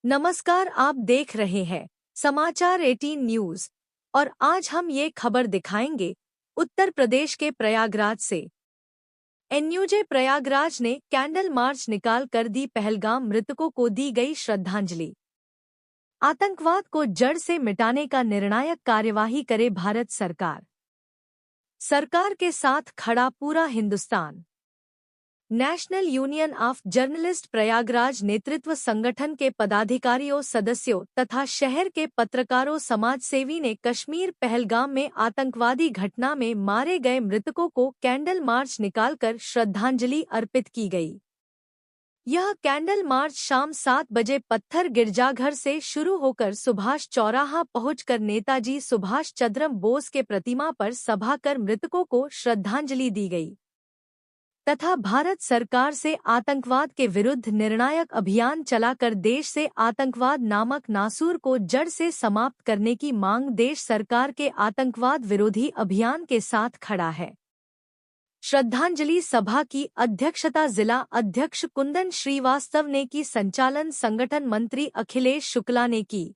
नमस्कार, आप देख रहे हैं समाचार 18 न्यूज और आज हम ये खबर दिखाएंगे उत्तर प्रदेश के प्रयागराज से। एनयूजे प्रयागराज ने कैंडल मार्च निकाल कर दी पहलगाम मृतकों को दी गई श्रद्धांजलि। आतंकवाद को जड़ से मिटाने का निर्णायक कार्यवाही करे भारत सरकार। सरकार के साथ खड़ा पूरा Hindustan. National union of journalist Prayagraj नेतृत्व संगठन के पदाधिकारियों, सदस्यों तथा शहर के पत्रकारों, समाजसेवी ने कश्मीर पहलगाम में आतंकवादी घटना में मारे गए मृतकों को कैंडल मार्च निकालकर श्रद्धांजलि अर्पित की गई। यह कैंडल मार्च शाम 7 बजे पत्थर गिरजाघर से शुरू होकर सुभाष चौराहा पहुंचकर नेताजी सुभाष चंद्र बोस के प्रतिमा पर सभा कर मृतकों को श्रद्धांजलि दी गई तथा भारत सरकार से आतंकवाद के विरुद्ध निर्णायक अभियान चलाकर देश से आतंकवाद नामक नासूर को जड़ से समाप्त करने की मांग देश सरकार के आतंकवाद विरोधी अभियान के साथ खड़ा है। श्रद्धांजलि सभा की अध्यक्षता जिला अध्यक्ष कुंदन श्रीवास्तव ने की, संचालन संगठन मंत्री अखिलेश शुक्ला ने की।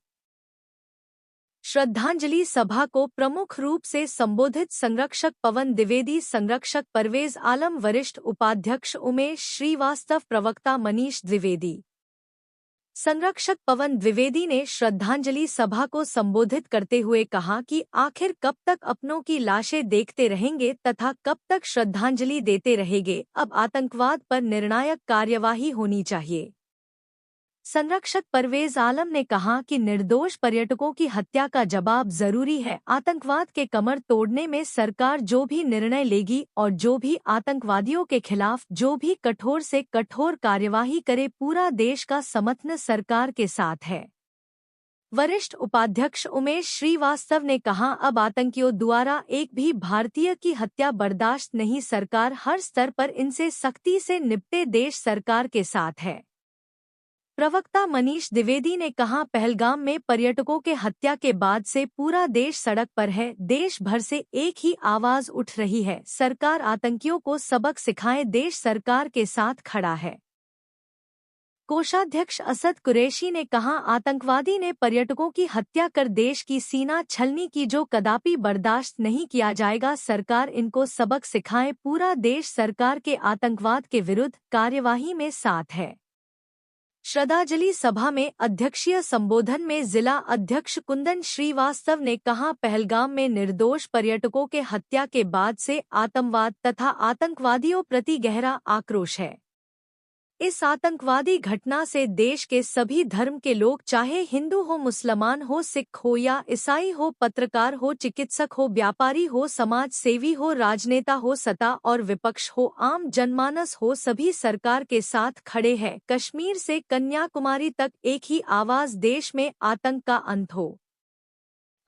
श्रद्धांजलि सभा को प्रमुख रूप से संबोधित संरक्षक पवन द्विवेदी, संरक्षक परवेज आलम, वरिष्ठ उपाध्यक्ष उमेश श्रीवास्तव, प्रवक्ता मनीष द्विवेदी। संरक्षक पवन द्विवेदी ने श्रद्धांजलि सभा को संबोधित करते हुए कहा कि आखिर कब तक अपनों की लाशें देखते रहेंगे तथा कब तक श्रद्धांजलि देते रहेंगे। अब आतंकवाद पर निर्णायक कार्यवाही होनी चाहिए। संरक्षक परवेज आलम ने कहा कि निर्दोष पर्यटकों की हत्या का जवाब जरूरी है। आतंकवाद के कमर तोड़ने में सरकार जो भी निर्णय लेगी और जो भी आतंकवादियों के खिलाफ जो भी कठोर से कठोर कार्यवाही करे, पूरा देश का समर्थन सरकार के साथ है। वरिष्ठ उपाध्यक्ष उमेश श्रीवास्तव ने कहा, अब आतंकियों द्वारा एक भी भारतीय की हत्या बर्दाश्त नहीं। सरकार हर स्तर पर इनसे सख्ती से निपटे, देश सरकार के साथ है। प्रवक्ता मनीष द्विवेदी ने कहा, पहलगाम में पर्यटकों के हत्या के बाद से पूरा देश सड़क पर है। देश भर से एक ही आवाज उठ रही है, सरकार आतंकियों को सबक सिखाए, देश सरकार के साथ खड़ा है। कोषाध्यक्ष असद कुरैशी ने कहा, आतंकवादी ने पर्यटकों की हत्या कर देश की सीना छलनी की, जो कदापि बर्दाश्त नहीं किया जाएगा। सरकार इनको सबक सिखाए, पूरा देश सरकार के आतंकवाद के विरुद्ध कार्यवाही में साथ है। श्रद्धांजलि सभा में अध्यक्षीय संबोधन में जिला अध्यक्ष कुंदन श्रीवास्तव ने कहा, पहलगाम में निर्दोष पर्यटकों के हत्या के बाद से आतंकवाद तथा आतंकवादियों प्रति गहरा आक्रोश है। इस आतंकवादी घटना से देश के सभी धर्म के लोग, चाहे हिंदू हो, मुसलमान हो, सिख हो या ईसाई हो, पत्रकार हो, चिकित्सक हो, व्यापारी हो, समाज सेवी हो, राजनेता हो, सत्ता और विपक्ष हो, आम जनमानस हो, सभी सरकार के साथ खड़े हैं। कश्मीर से कन्याकुमारी तक एक ही आवाज, देश में आतंक का अंत हो।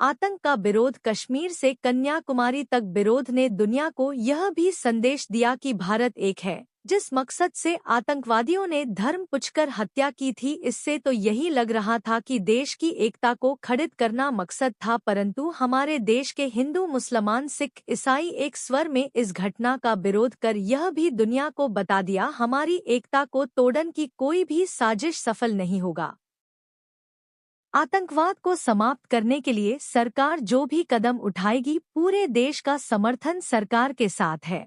आतंक का विरोध, कश्मीर से कन्याकुमारी तक विरोध ने दुनिया को यह भी संदेश दिया कि भारत एक है। जिस मकसद से आतंकवादियों ने धर्म पूछकर हत्या की थी, इससे तो यही लग रहा था कि देश की एकता को खंडित करना मकसद था, परंतु हमारे देश के हिंदू, मुसलमान, सिख, ईसाई एक स्वर में इस घटना का विरोध कर यह भी दुनिया को बता दिया, हमारी एकता को तोड़ने की कोई भी साजिश सफल नहीं होगा। आतंकवाद को समाप्त करने के लिए सरकार जो भी कदम उठाएगी, पूरे देश का समर्थन सरकार के साथ है।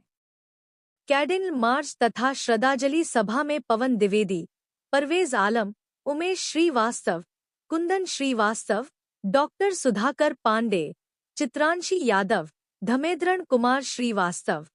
कैंडल मार्च तथा श्रद्धांजलि सभा में पवन द्विवेदी, परवेज आलम, उमेश श्रीवास्तव, कुंदन श्रीवास्तव, डॉक्टर सुधाकर पांडे, चित्रांशी यादव, धमेंद्र कुमार श्रीवास्तव,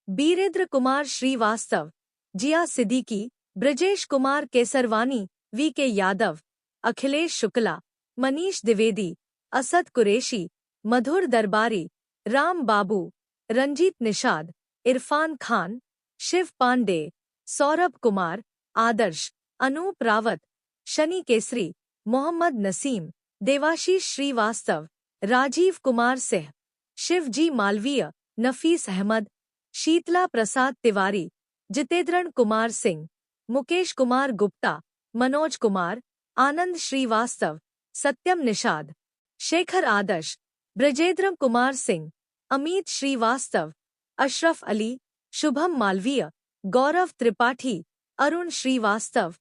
बीरेंद्र कुमार श्रीवास्तव, जिया सिद्दीकी, ब्रजेश कुमार केसरवानी, वी.के. यादव, अखिलेश शुक्ला, मनीष द्विवेदी, असद कुरैशी, मधुर दरबारी, राम बाबू, रंजीत निषाद, इरफान खान, शिव पांडे, सौरभ कुमार, आदर्श, अनूप रावत, शनि केसरी, मोहम्मद नसीम, देवाशीष श्रीवास्तव, राजीव कुमार सिंह, शिवजी मालवीय, नफीस अहमद, शीतला प्रसाद तिवारी, जितेंद्र कुमार सिंह, मुकेश कुमार गुप्ता, मनोज कुमार, आनंद श्रीवास्तव, सत्यम निषाद, शेखर आदर्श, ब्रजेंद्र कुमार सिंह, अमित श्रीवास्तव, अशरफ अली, शुभम मालवीय, गौरव त्रिपाठी, अरुण श्रीवास्तव,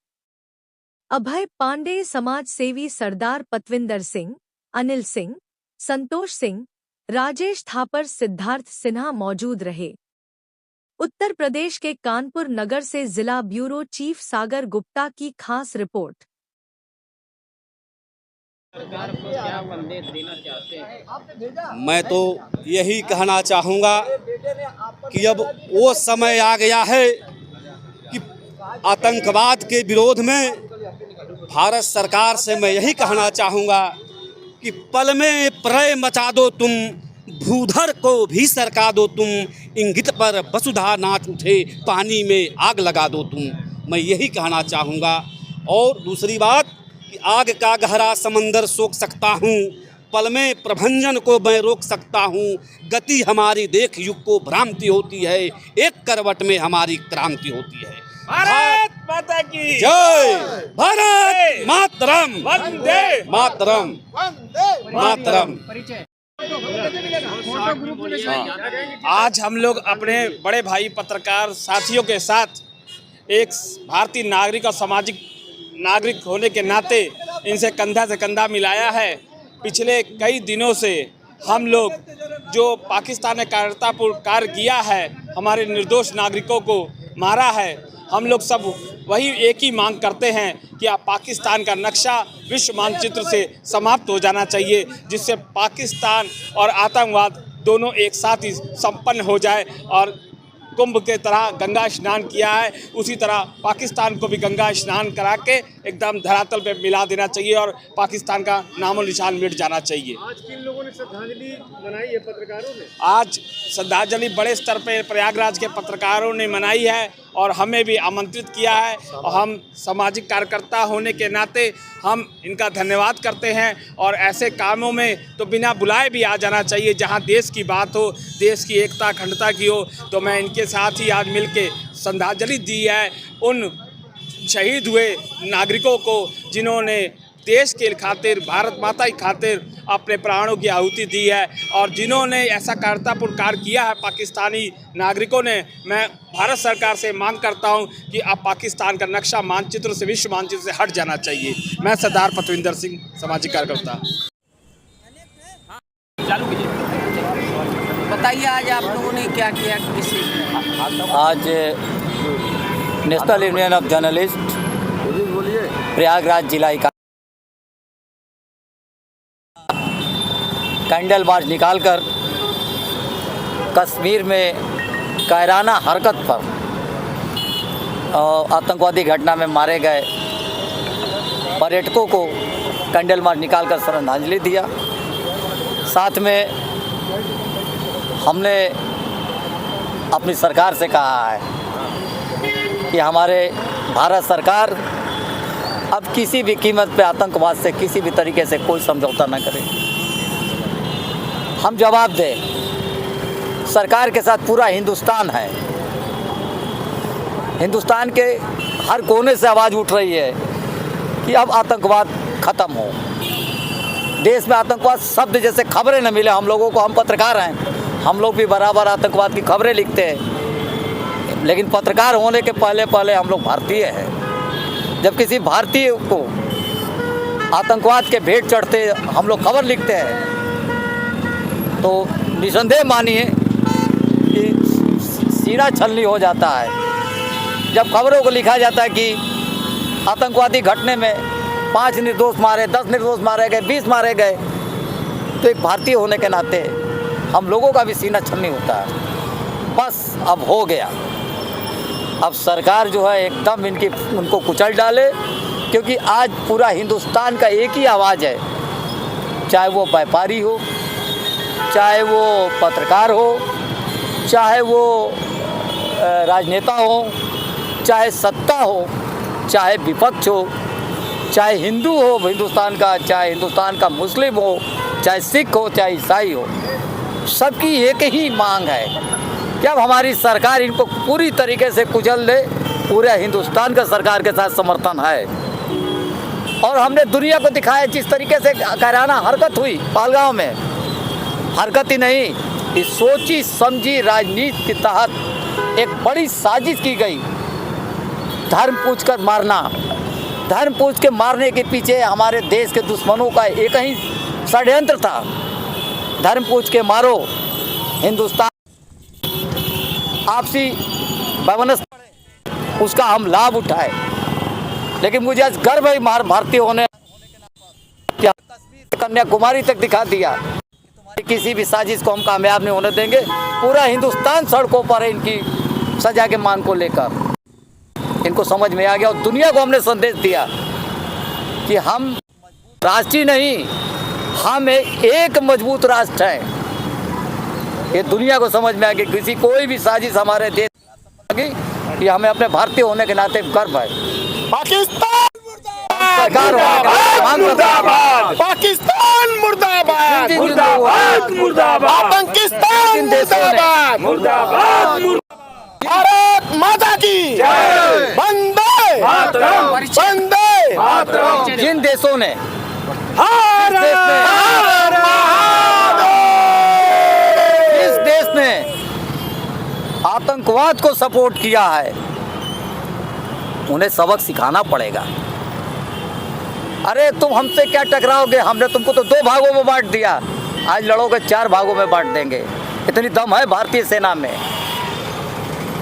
अभय पांडे, समाज सेवी सरदार पतविंदर सिंह, अनिल सिंह, संतोष सिंह, राजेश थापर, सिद्धार्थ सिन्हा मौजूद रहे। उत्तर प्रदेश के कानपुर नगर से जिला ब्यूरो चीफ सागर गुप्ता की खास रिपोर्ट। सरकार को क्या संदेश देना चाहते हैं? मैं तो यही कहना चाहूँगा कि अब वो समय आ गया है कि आतंकवाद के विरोध में भारत सरकार से मैं यही कहना चाहूँगा कि पल में प्रलय मचा दो तुम, भूधर को भी सरका दो तुम, इंगित पर वसुधा नाच उठे, पानी में आग लगा दो तुम। मैं यही कहना चाहूँगा। और दूसरी बात कि आग का गहरा समंदर सोख सकता हूँ, पल में प्रभंजन को मैं रोक सकता हूँ, गति हमारी देख युग को भ्रांति होती है, एक करवट में हमारी क्रांति होती है। भारत माता की जय, भारत मातरम, वंदे मातरम, मातरम। आज हम लोग अपने बड़े भाई पत्रकार साथियों के साथ एक भारतीय नागरिक और सामाजिक नागरिक होने के नाते इनसे कंधा से कंधा मिलाया है। पिछले कई दिनों से हम लोग जो पाकिस्तान ने कायरतापूर्ण कार्य किया है, हमारे निर्दोष नागरिकों को मारा है, हम लोग सब वही एक ही मांग करते हैं कि आप पाकिस्तान का नक्शा विश्व मानचित्र से समाप्त हो जाना चाहिए, जिससे पाकिस्तान और आतंकवाद दोनों एक साथ ही संपन्न हो जाए। और कुंभ के तरह गंगा स्नान किया है, उसी तरह पाकिस्तान को भी गंगा स्नान करा के एकदम धरातल पे मिला देना चाहिए और पाकिस्तान का नामो निशान मिट जाना चाहिए। आज किन लोगों ने श्रद्धांजलि मनाई है? पत्रकारों ने आज श्रद्धांजलि बड़े स्तर पे प्रयागराज के पत्रकारों ने मनाई है और हमें भी आमंत्रित किया है, और हम सामाजिक कार्यकर्ता होने के नाते हम इनका धन्यवाद करते हैं। और ऐसे कामों में तो बिना बुलाए भी आ जाना चाहिए, जहां देश की बात हो, देश की एकता अखंडता की हो। तो मैं इनके साथ ही आज मिलके श्रद्धांजलि दी है उन शहीद हुए नागरिकों को जिन्होंने देश के खातिर, भारत माता की खातिर अपने प्राणों की आहुति दी है, और जिन्होंने ऐसा कायरतापूर्ण कार्य किया है पाकिस्तानी नागरिकों ने। मैं भारत सरकार से मांग करता हूं कि अब पाकिस्तान का नक्शा मानचित्र से, विश्व मानचित्र से हट जाना चाहिए। मैं सरदार पतविंदर सिंह, सामाजिक कार्यकर्ता। बताइए आज आप लोगों ने क्या किया? किसी आज national union of journalist Prayagraj जिला इकाई कैंडल मार्च निकालकर कश्मीर में कायराना हरकत पर आतंकवादी घटना में मारे गए पर्यटकों को कैंडल मार्च निकालकर श्रद्धांजलि दिया। साथ में हमने अपनी सरकार से कहा है कि हमारे भारत सरकार अब किसी भी कीमत पे आतंकवाद से किसी भी तरीके से कोई समझौता न करे। हम जवाब दें। सरकार के साथ पूरा हिंदुस्तान है। हिंदुस्तान के हर कोने से आवाज़ उठ रही है कि अब आतंकवाद ख़त्म हो। देश में आतंकवाद शब्द जैसे खबरें न मिले हम लोगों को। हम पत्रकार हैं, हम लोग भी बराबर आतंकवाद की खबरें लिखते हैं, लेकिन पत्रकार होने के पहले हम लोग भारतीय हैं। जब किसी भारतीय को आतंकवाद के भेंट चढ़ते हम लोग खबर लिखते हैं तो निसंदेह मानिए कि सीना छलनी हो जाता है। जब खबरों को लिखा जाता है कि आतंकवादी घटने में 5 निर्दोष मारे, 10 निर्दोष मारे गए, 20 मारे गए, तो एक भारतीय होने के नाते हम लोगों का भी सीना छलनी होता है। बस अब हो गया। अब सरकार जो है एकदम उनको कुचल डाले, क्योंकि आज पूरा हिंदुस्तान का एक ही आवाज़ है, चाहे वो व्यापारी हो, चाहे वो पत्रकार हो, चाहे वो राजनेता हो, चाहे सत्ता हो, चाहे विपक्ष हो, चाहे हिंदू हो हिंदुस्तान का, चाहे हिंदुस्तान का मुस्लिम हो, चाहे सिख हो, चाहे ईसाई हो, सबकी एक ही मांग है कि अब हमारी सरकार इनको पूरी तरीके से कुचल दे। पूरे हिंदुस्तान का सरकार के साथ समर्थन है, और हमने दुनिया को दिखाया जिस तरीके से कायराना हरकत हुई पहलगांव में। हरकत ही नहीं, इस सोची समझी राजनीति के तहत एक बड़ी साजिश की गई। धर्म पूछकर मारना, धर्म पूछ के मारने के पीछे हमारे देश के दुश्मनों का एक ही षड्यंत्र था। धर्म पूछ के मारो, हिंदुस्तान आपसी वैमनस्य उसका हम लाभ उठाए। लेकिन मुझे आज गर्व है भारतीय होने, क्या कन्याकुमारी तक दिखा दिया। किसी भी साजिश को हम कामयाब नहीं होने देंगे। पूरा हिंदुस्तान सड़कों पर है इनकी सजा के मांग को लेकर। इनको समझ में आ गया और दुनिया को हमने संदेश दिया कि हम राष्ट्रीय नहीं, हम एक मजबूत राष्ट्र हैं। ये दुनिया को समझ में आ गया। किसी कोई भी साजिश हमारे देश कि हमें अपने भारतीय होने के नाते गर्व है। पाकिस्तान मुर्दाबाद, पाकिस्तान मुर्दाबाद, मुर्दाबाद, मुर्दाबाद, पाकिस्तान मुर्दाबाद, मुर्दाबाद, भारत माता की जय, वंदे मातरम, वंदे मातरम। जिन देशों ने इस देश ने आतंकवाद को सपोर्ट किया है, उन्हें सबक सिखाना पड़ेगा। अरे तुम हमसे क्या टकराओगे, हमने तुमको तो 2 भागों में बांट दिया, आज लड़ोगे 4 भागों में बांट देंगे। इतनी दम है भारतीय सेना में।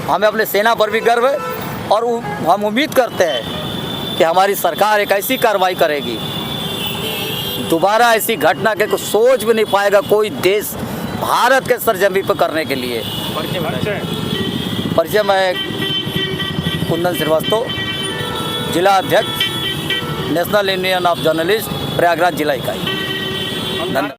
हमें अपने सेना पर भी गर्व है और हम उम्मीद करते हैं कि हमारी सरकार एक ऐसी कार्रवाई करेगी, दोबारा ऐसी घटना के कुछ सोच भी नहीं पाएगा कोई देश भारत के सरजमी पर करने के लिए। परिचय मैं कुंदन श्रीवास्तव, जिला अध्यक्ष national union of journalist, Prayagraj जिला इकाई। धन्यवाद।